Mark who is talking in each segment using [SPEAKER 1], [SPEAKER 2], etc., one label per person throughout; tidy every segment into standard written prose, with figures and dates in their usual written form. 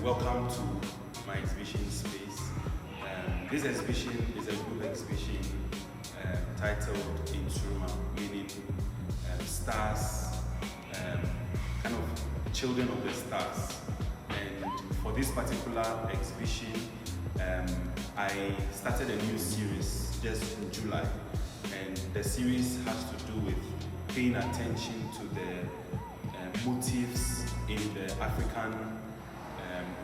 [SPEAKER 1] Welcome to my exhibition space. This exhibition is a group exhibition titled Nsoromma, meaning stars, kind of children of the stars. And for this particular exhibition, I started a new series just in July, and the series has to do with paying attention to the motifs in the African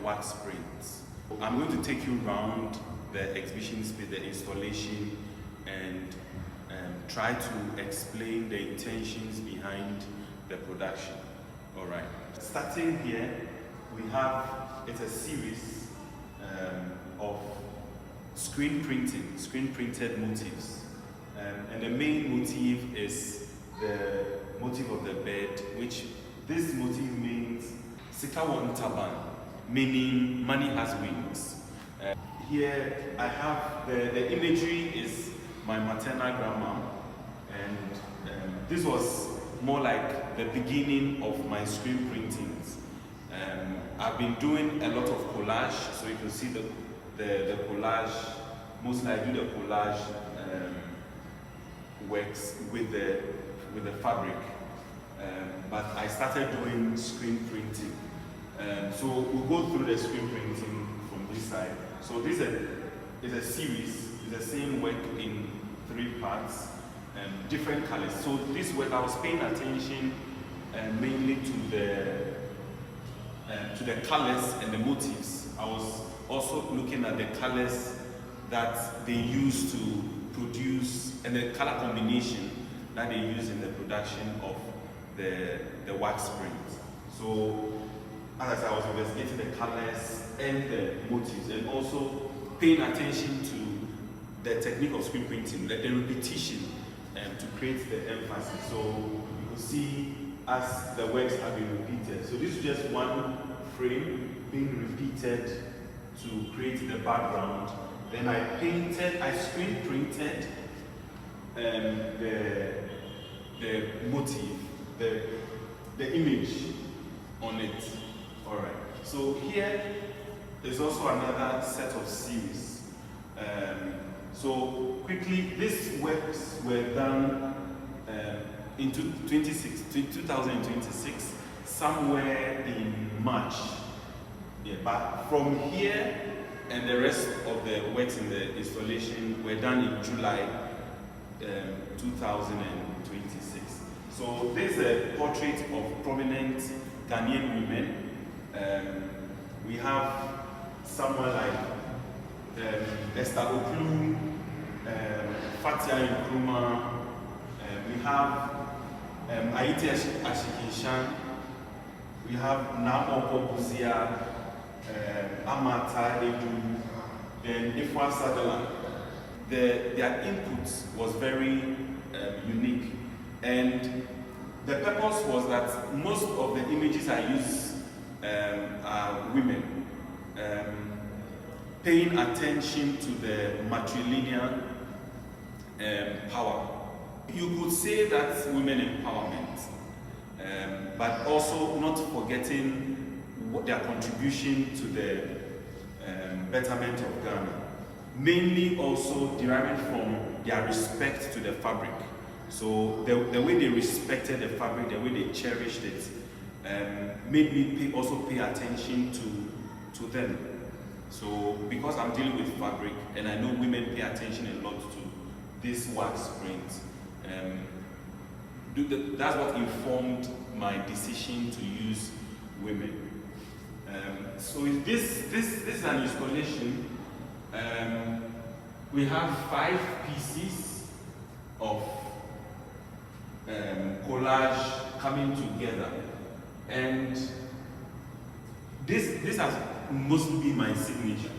[SPEAKER 1] wax prints. I'm going to take you around the exhibition space, the installation, and try to explain the intentions behind the production. All right. Starting here, we have, it's a series of screen printed motifs. And the main motif is the motif of the bird, which this motif means Sikawa Ntaban, meaning money has wings. Here I have the imagery is my maternal grandma, and this was more like the beginning of my screen printings. I've been doing a lot of collage, so you can see the collage. Mostly I do the collage works with the fabric, but I started doing screen printing. So we'll go through the screen printing from this side. So this is a series, it's the same work in 3 parts, different colors. So this work I was paying attention mainly to the colors and the motifs. I was also looking at the colors that they use to produce and the color combination that they use in the production of the wax print. So as I was investigating the colors and the motifs, and also paying attention to the technique of screen printing, the repetition, to create the emphasis. So you can see as the works have been repeated. So this is just one frame being repeated to create the background. Then I screen printed the motif, the image on it. All right. So here is also another set of series. So quickly, these works were done in 2026, somewhere in March. Yeah, but from here and the rest of the works in the installation were done in July 2026. So there's a portrait of prominent Ghanaian women. We have someone like Esther Oklu, Fatia Nkrumah, we have Aiti Ashikinshan, we have Namo Buzia, Amata Edu, then Ifwa Sutherland. Their input was very unique, and the purpose was that most of the images I use are women, paying attention to the matrilineal power. You could say that's women empowerment, but also not forgetting their contribution to the betterment of Ghana. Mainly also deriving from their respect to the fabric. So the way they respected the fabric, the way they cherished it, made me also pay attention to them. So because I'm dealing with fabric and I know women pay attention a lot to this wax print, that's what informed my decision to use women. So this is an installation. We have 5 pieces of collage coming together, and this has mostly been my signature,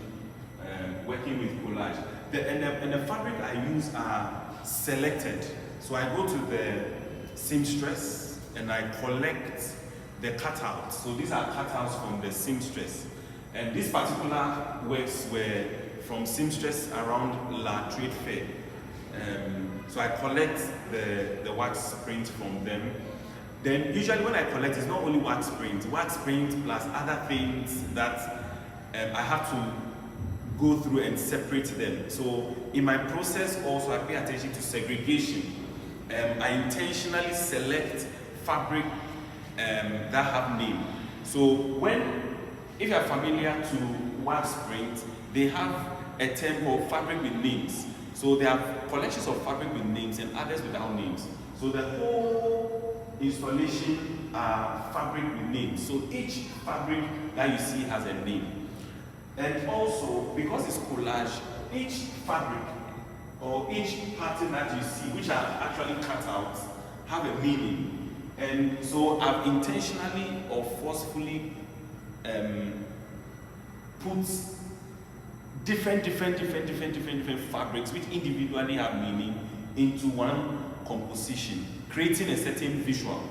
[SPEAKER 1] working with collage. And the fabric I use are selected. So I go to the seamstress and I collect the cutouts. So these are cutouts from the seamstress. And these particular works were from seamstress around La Trade Fair. So I collect the wax print from them. Then usually when I collect, it's not only wax print plus other things that I have to go through and separate them. So in my process also, I pay attention to segregation. I intentionally select fabric that have name. So if you are familiar to wax print, they have a term called fabric with names. So they have collections of fabric with names and others without names. So the whole installation are fabric with names. So each fabric that you see has a name. And also, because it's collage, each fabric or each pattern that you see, which are actually cut out, have a meaning. And so I've intentionally or forcefully put different fabrics which individually have meaning into one composition, creating a certain visual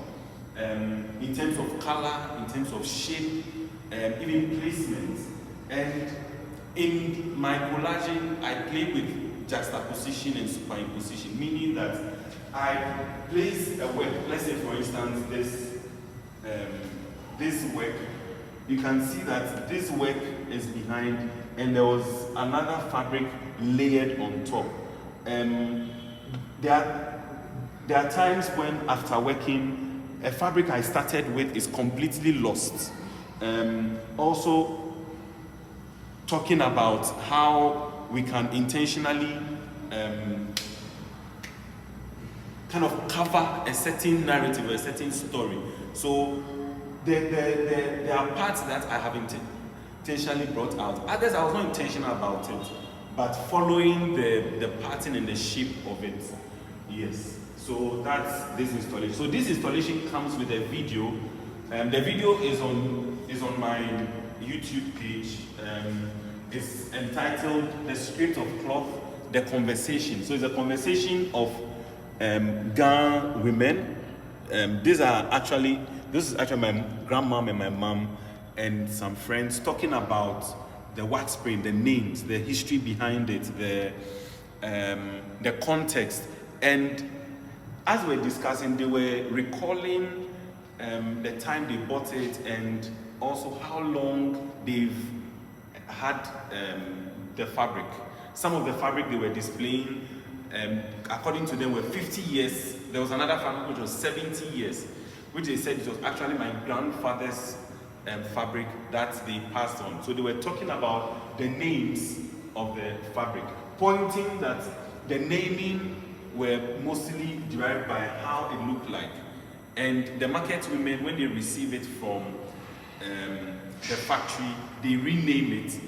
[SPEAKER 1] in terms of color, in terms of shape, even placement. And in my collaging, I play with juxtaposition and superimposition, meaning that I place a work. Let's say, for instance, this work. You can see that this work is behind, and there was another fabric layered on top. There are times when, after working, a fabric I started with is completely lost. Also, talking about how we can intentionally kind of cover a certain narrative or a certain story. So there are parts that I have intentionally brought out. Others I was not intentional about it, but following the pattern and the shape of it. Yes. So that's this installation. So this installation comes with a video. The video is on my YouTube page. It's entitled "The Script of Cloth, The Conversation." So it's a conversation of Ghana women. This is actually my grandmom and my mom and some friends talking about the wax print, the names, the history behind it, the context. And as we're discussing, they were recalling the time they bought it and also how long they've had the fabric. Some of the fabric they were displaying, according to them, were 50 years. There was another fabric which was 70 years, which they said it was actually my grandfather's fabric that they passed on. So they were talking about the names of the fabric, pointing that the naming were mostly derived by how it looked like. And the market women, when they receive it from the factory, they rename it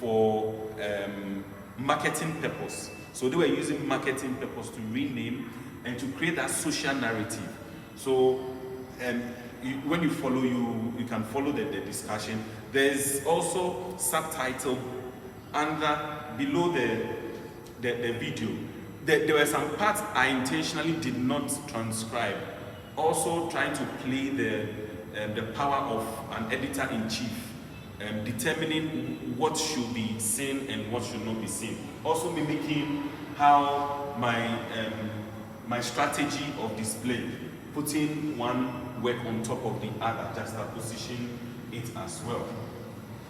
[SPEAKER 1] for marketing purpose. So they were using marketing purpose to rename and to create that social narrative. So when you follow, you can follow the discussion. There's also subtitle below the video. There were some parts I intentionally did not transcribe. Also trying to play the power of an editor-in-chief, determining what should be seen and what should not be seen. Also mimicking how my strategy of display, putting one work on top of the other, juxtaposition it as well.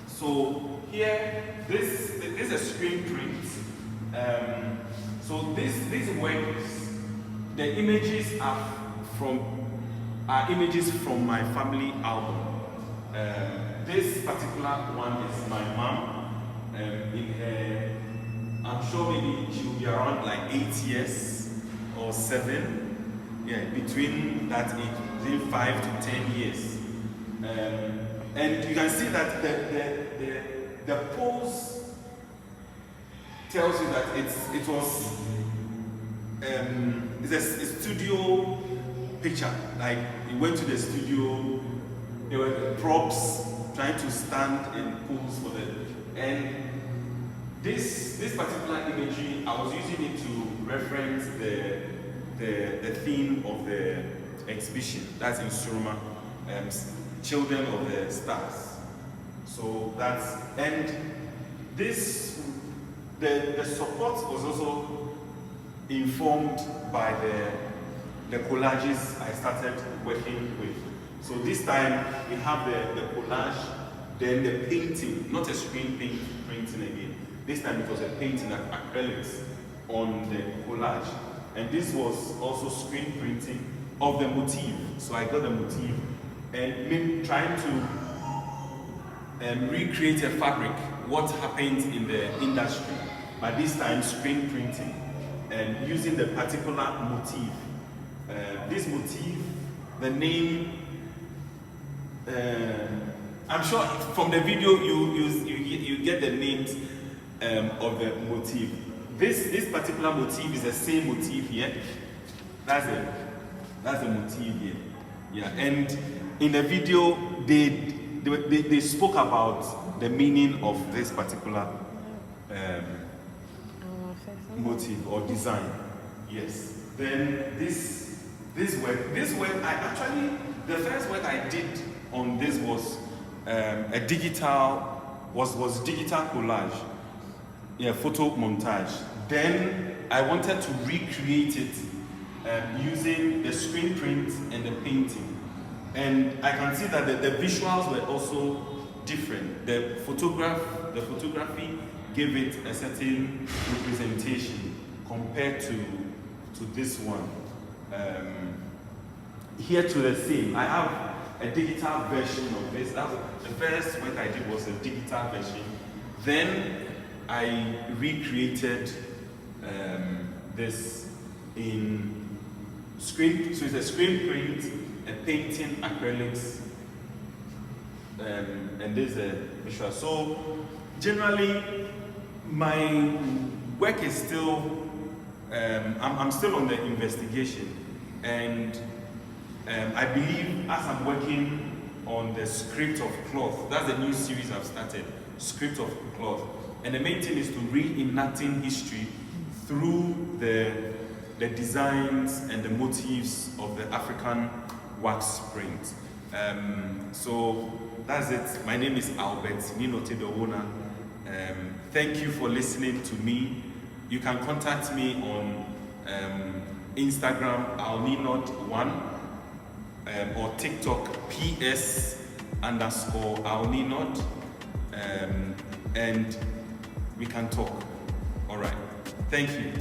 [SPEAKER 1] So here, this is a screen print. So these works, the images are images from my family album. This particular one is my mom. In her, I'm sure maybe she'll be around like 8 years or 7. Yeah, between that age, between 5 to 10 years. And you can see that the pose tells you that it was it's a studio picture. Like you went to the studio, there were props trying to stand and pose for them. And this particular imagery, I was using it to reference the theme of the exhibition. That's Nsoromma, Children of the Stars. So that's, and this, the support was also informed by the collages I started working with. So this time we have the collage Then the painting, not a screen printing again. This time it was a painting at acrylics on the collage. And this was also screen printing of the motif. So I got the motif and trying to recreate a fabric, what happens in the industry. But this time screen printing and using the particular motif. This motif, the name, I'm sure from the video you get the names of the motif. This particular motif is the same motif here. That's the motif here. Yeah, and in the video they spoke about the meaning of this particular motif or design. Yes. Then this work, I actually, the first work I did on this was digital collage, yeah, photo montage. Then I wanted to recreate it using the screen print and the painting, and I can see that the visuals were also different. The photography gave it a certain representation compared to this one. Here to the same. I have a digital version of this. That was, the first work I did was a digital version. Then I recreated this in screen. So it's a screen print, a painting, acrylics, and this is a visual. So generally, my work is still. I'm still on the investigation, and I believe as I'm working on the script of cloth, that's the new series I've started, script of cloth, and the main thing is to reenacting history through the designs and the motifs of the African wax print. So that's it. My name is Albert Nii Nortey Dowuona. Thank you for listening to me. You can contact me on Instagram, @Nii-Not1, or TikTok, PS_Nii-Not, and we can talk. All right. Thank you.